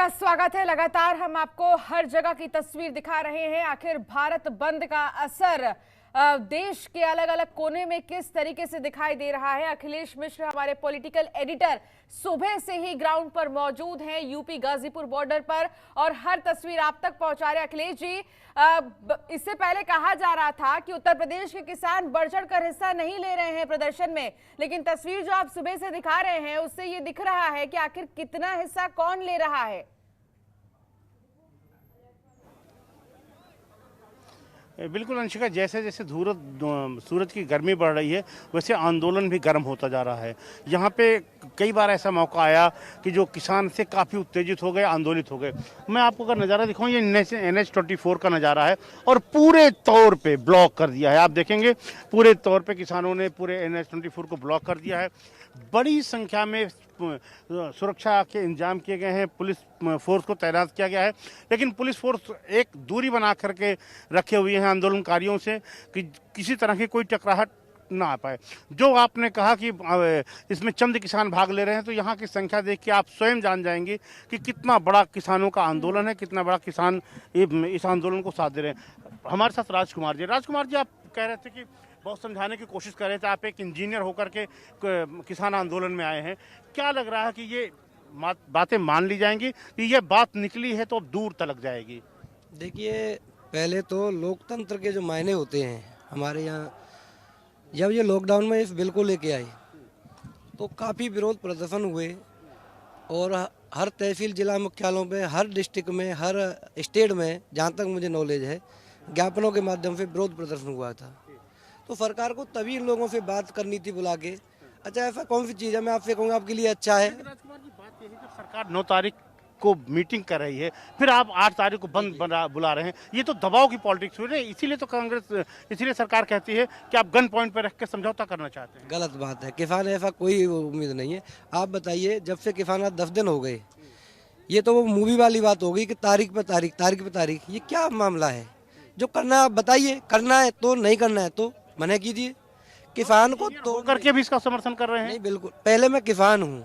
आपका स्वागत है। लगातार हम आपको हर जगह की तस्वीर दिखा रहे हैं। आखिर भारत बंद का असर देश के अलग अलग कोने में किस तरीके से दिखाई दे रहा है। अखिलेश मिश्र हमारे पॉलिटिकल एडिटर सुबह से ही ग्राउंड पर मौजूद हैं, यूपी गाजीपुर बॉर्डर पर, और हर तस्वीर आप तक पहुंचा रहे। अखिलेश जी, इससे पहले कहा जा रहा था कि उत्तर प्रदेश के किसान बढ़ चढ़कर हिस्सा नहीं ले रहे हैं प्रदर्शन में, लेकिन तस्वीर जो आप सुबह से दिखा रहे हैं उससे ये दिख रहा है कि आखिर कितना हिस्सा कौन ले रहा है। बिल्कुल अंशिका, जैसे जैसे सूरज की गर्मी बढ़ रही है वैसे आंदोलन भी गर्म होता जा रहा है। यहाँ पे कई बार ऐसा मौका आया कि जो किसान से काफ़ी उत्तेजित हो गए, आंदोलित हो गए। मैं आपको अगर नज़ारा दिखाऊं, ये NH-24 का नज़ारा है और पूरे तौर पे ब्लॉक कर दिया है। आप देखेंगे पूरे तौर पे किसानों ने पूरे NH-24 को ब्लॉक कर दिया है। बड़ी संख्या में सुरक्षा के इंतजाम किए गए हैं, पुलिस फोर्स को तैनात किया गया है, लेकिन पुलिस फोर्स एक दूरी बना करके रखे हुए हैं आंदोलनकारियों से कि किसी तरह की कोई टकराहट ना आ पाए। जो आपने कहा कि इसमें चंद किसान भाग ले रहे हैं, तो यहाँ की संख्या देख के आप स्वयं जान जाएंगे कि कितना बड़ा किसानों का आंदोलन है, कितना बड़ा किसान इस आंदोलन को साथ दे रहे हैं। हमारे साथ राजकुमार जी, आप कह रहे थे कि बहुत समझाने की कोशिश कर रहे थे, आप एक इंजीनियर होकर के किसान आंदोलन में आए हैं। क्या लग रहा है कि ये बातें मान ली जाएंगी कि ये बात निकली है तो अब दूर तलक जाएगी? देखिए, पहले तो लोकतंत्र के जो मायने होते हैं हमारे यहाँ, जब ये लॉकडाउन में इस बिल को लेके आए तो काफ़ी विरोध प्रदर्शन हुए और हर तहसील जिला मुख्यालयों पे, हर डिस्ट्रिक्ट में, हर स्टेट में, जहाँ तक मुझे नॉलेज है, ज्ञापनों के माध्यम से विरोध प्रदर्शन हुआ था। तो सरकार को तभी इन लोगों से बात करनी थी बुला के। अच्छा, ऐसा कौन सी चीज़ है, मैं आपसे कहूँगा आपके लिए अच्छा है। राजकुमार जी, बात यही, जब सरकार 9 तारीख को मीटिंग कर रही है, फिर आप 8 तारीख को बंद बुला रहे हैं, ये तो दबाव की पॉलिटिक्स हुई है। इसीलिए तो इसीलिए सरकार कहती है कि आप गन पॉइंट पर रख के समझौता करना चाहते हैं। गलत बात है, किसान ऐसा कोई उम्मीद नहीं है। आप बताइए, जब से किसान आज 10 दिन हो गए, ये तो वो मूवी वाली बात हो गई कि तारीख पे तारीख, तारीख पे तारीख। ये क्या मामला है? जो करना है आप बताइए, करना है तो, नहीं करना है तो मना कीजिए। किसान को तो करके भी इसका समर्थन कर रहे हैं? नहीं, बिल्कुल। पहले मैं किसान हूँ,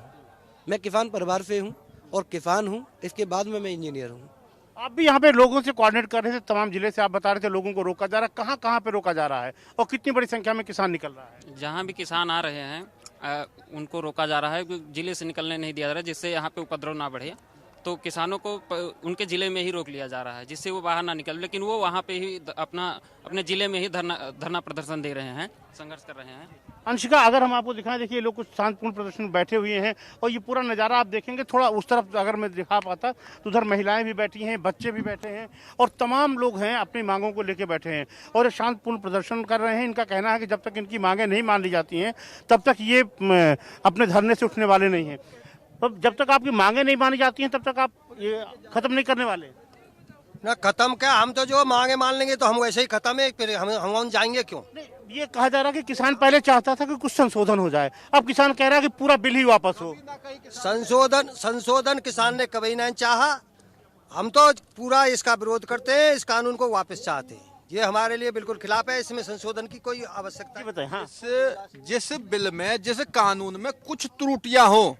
मैं किसान परिवार से हूँ और किसान हूँ, इसके बाद में मैं इंजीनियर हूँ। आप भी यहाँ पे लोगों से कोऑर्डिनेट कर रहे थे, तमाम जिले से आप बता रहे थे लोगों को रोका जा रहा है। कहाँ कहाँ पे रोका जा रहा है और कितनी बड़ी संख्या में किसान निकल रहा है? जहाँ भी किसान आ रहे हैं उनको रोका जा रहा है, जिले से निकलने नहीं दिया जा रहा है, जिससे यहाँ पे उपद्रव ना बढ़े। तो किसानों को उनके ज़िले में ही रोक लिया जा रहा है, जिससे वो बाहर ना निकल, लेकिन वो वहाँ पे ही अपने ज़िले में ही धरना प्रदर्शन दे रहे हैं, संघर्ष कर रहे हैं। अंशिका, अगर हम आपको दिखाएं, देखिए लोग कुछ शांतिपूर्ण प्रदर्शन में बैठे हुए हैं और ये पूरा नज़ारा आप देखेंगे। थोड़ा उस तरफ अगर मैं दिखा पाता तो उधर महिलाएं भी बैठी हैं, बच्चे भी बैठे हैं और तमाम लोग हैं अपनी मांगों को लेकर बैठे हैं और शांतिपूर्ण प्रदर्शन कर रहे हैं। इनका कहना है कि जब तक इनकी मांगें नहीं मान ली जाती हैं तब तक ये अपने धरने से उठने वाले नहीं हैं। तो जब तक आपकी मांगें नहीं मानी जाती हैं तब तक आप ये खत्म नहीं करने वाले? ना खत्म क्या, हम तो जो मांगे मान लेंगे तो हम वैसे ही खत्म है, फिर हम जाएंगे क्यों? ये कहा जा रहा है कि किसान पहले चाहता था कि कुछ संशोधन हो जाए, अब किसान कह रहा है कि पूरा बिल ही वापस हो। संशोधन किसान ने कभी नहीं चाहा। हम तो पूरा इसका विरोध करते हैं, इस कानून को वापस चाहते हैं। ये हमारे लिए बिल्कुल खिलाफ है, इसमें संशोधन की कोई आवश्यकता नहीं। बताए। हाँ, जिस बिल में, जिस कानून में कुछ त्रुटियां हो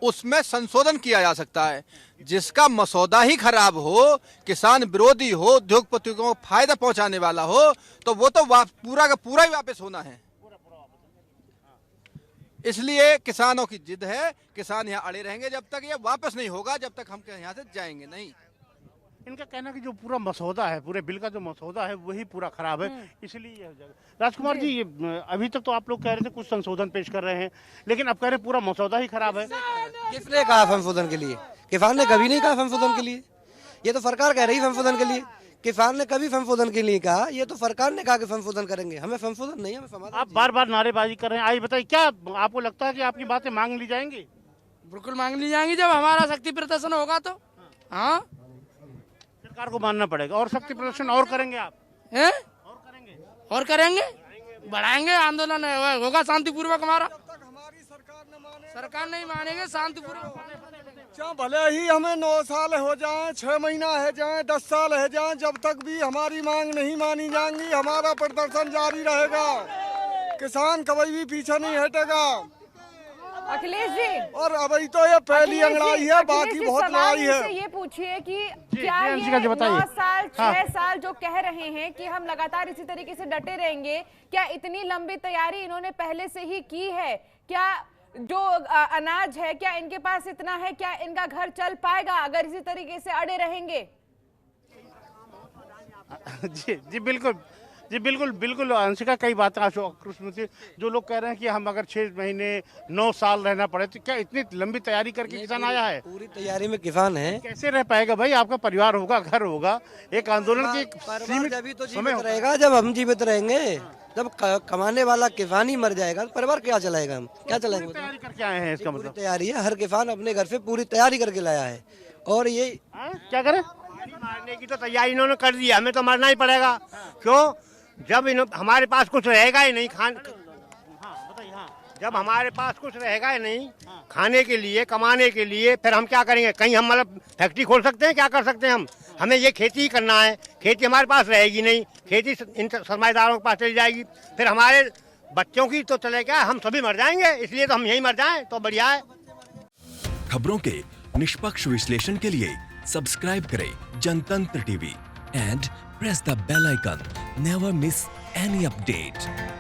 उसमें संशोधन किया जा सकता है। जिसका मसौदा ही खराब हो, किसान विरोधी हो, उद्योगपतियों को फायदा पहुंचाने वाला हो, तो वो तो पूरा का पूरा ही वापस होना है। इसलिए किसानों की जिद है, किसान यहाँ अड़े रहेंगे जब तक ये वापस नहीं होगा, जब तक हम यहाँ से जाएंगे नहीं। इनका कहना कि जो पूरा मसौदा है, पूरे बिल का जो मसौदा है वही पूरा खराब है, इसलिए ये हो जाएगा। राजकुमार जी, अभी तक तो आप लोग कह रहे थे कुछ संशोधन पेश कर रहे हैं, लेकिन अब कह रहे पूरा मसौदा ही खराब है। किसने कहा संशोधन के लिए? किसान ने कभी नहीं कहा संशोधन के लिए। ये तो सरकार कह रही संशोधन के लिए। किसान ने कभी संशोधन के लिए कहा? ये तो सरकार ने कहा कि संशोधन करेंगे। हमें संशोधन नहीं, हमें समाधान। आप बार बार नारेबाजी कर रहे हैं। आइए बताइए, क्या आपको लगता है कि आपकी बातें मांग ली जाएंगी? बिल्कुल मांग ली जाएंगी, जब हमारा शक्ति प्रदर्शन होगा तो। हाँ, सरकार को मानना पड़ेगा और शक्ति प्रदर्शन और करेंगे आप? हैं? और करेंगे, बढ़ाएंगे आंदोलन, होगा शांतिपूर्वक हमारा। सरकार नहीं मानेंगे, शांतिपूर्वक। चाहे भले ही हमें 9 साल हो जाएं, 6 महीना है जाएं, 10 साल है जाएं, जब तक भी हमारी मांग नहीं मानी जाएंगी हमारा प्रदर्शन जारी रहेगा। किसान कभी भी पीछे नहीं हटेगा। अखिलेश जी, और अभी तो ये पहली अंगड़ाई है, अखिलेश बाकी जी, बहुत सवाल लड़ाई है। इनसे ये पूछिए कि जी, क्या जी, अंशिका ये जी बताइए। 9 साल 6 हाँ। साल जो कह रहे हैं कि हम लगातार इसी तरीके से डटे रहेंगे, क्या इतनी लंबी तैयारी इन्होंने पहले से ही की है? क्या जो अनाज है, क्या इनके पास इतना है? क्या इनका घर चल पाएगा अगर इसी तरीके से अड़े रहेंगे? जी बिल्कुल बिल्कुल अंशिका, कई बातें जो लोग कह रहे हैं कि हम अगर 6 महीने 9 साल रहना पड़े, तो क्या इतनी लंबी तैयारी करके किसान आया है? पूरी तैयारी में किसान है। कैसे रह पाएगा भाई? आपका परिवार होगा, घर होगा, एक आंदोलन की सीमित जब तो समय जीवित रहेगा जब हम जीवित रहेंगे। जब कमाने वाला किसान ही मर जाएगा तो परिवार क्या चलाएगा? हम क्या चलाएंगे? तैयारी करके आए हैं, इसका पूरी मतलब तैयारी है, हर किसान अपने घर से पूरी तैयारी करके लाया है। और ये क्या करें? मारने की तो तैयारी इन्होंने कर दी, हमें तो मरना ही पड़ेगा। क्यों? जब हमारे पास कुछ रहेगा ही नहीं जब हमारे पास कुछ रहेगा ही नहीं खाने के लिए, कमाने के लिए, फिर हम क्या करेंगे? कहीं हम मतलब फैक्ट्री खोल सकते हैं? क्या कर सकते हैं हम? हमें ये खेती ही करना है। खेती हमारे पास रहेगी नहीं, खेती इन सरमाएदारों के पास चली जाएगी, फिर हमारे बच्चों की तो चलेगा, हम सभी मर जाएंगे। इसलिए तो हम यही मर जाएं तो बढ़िया है। खबरों के निष्पक्ष विश्लेषण के लिए सब्सक्राइब करें Jantantra TV and press the bell icon. Never miss any update.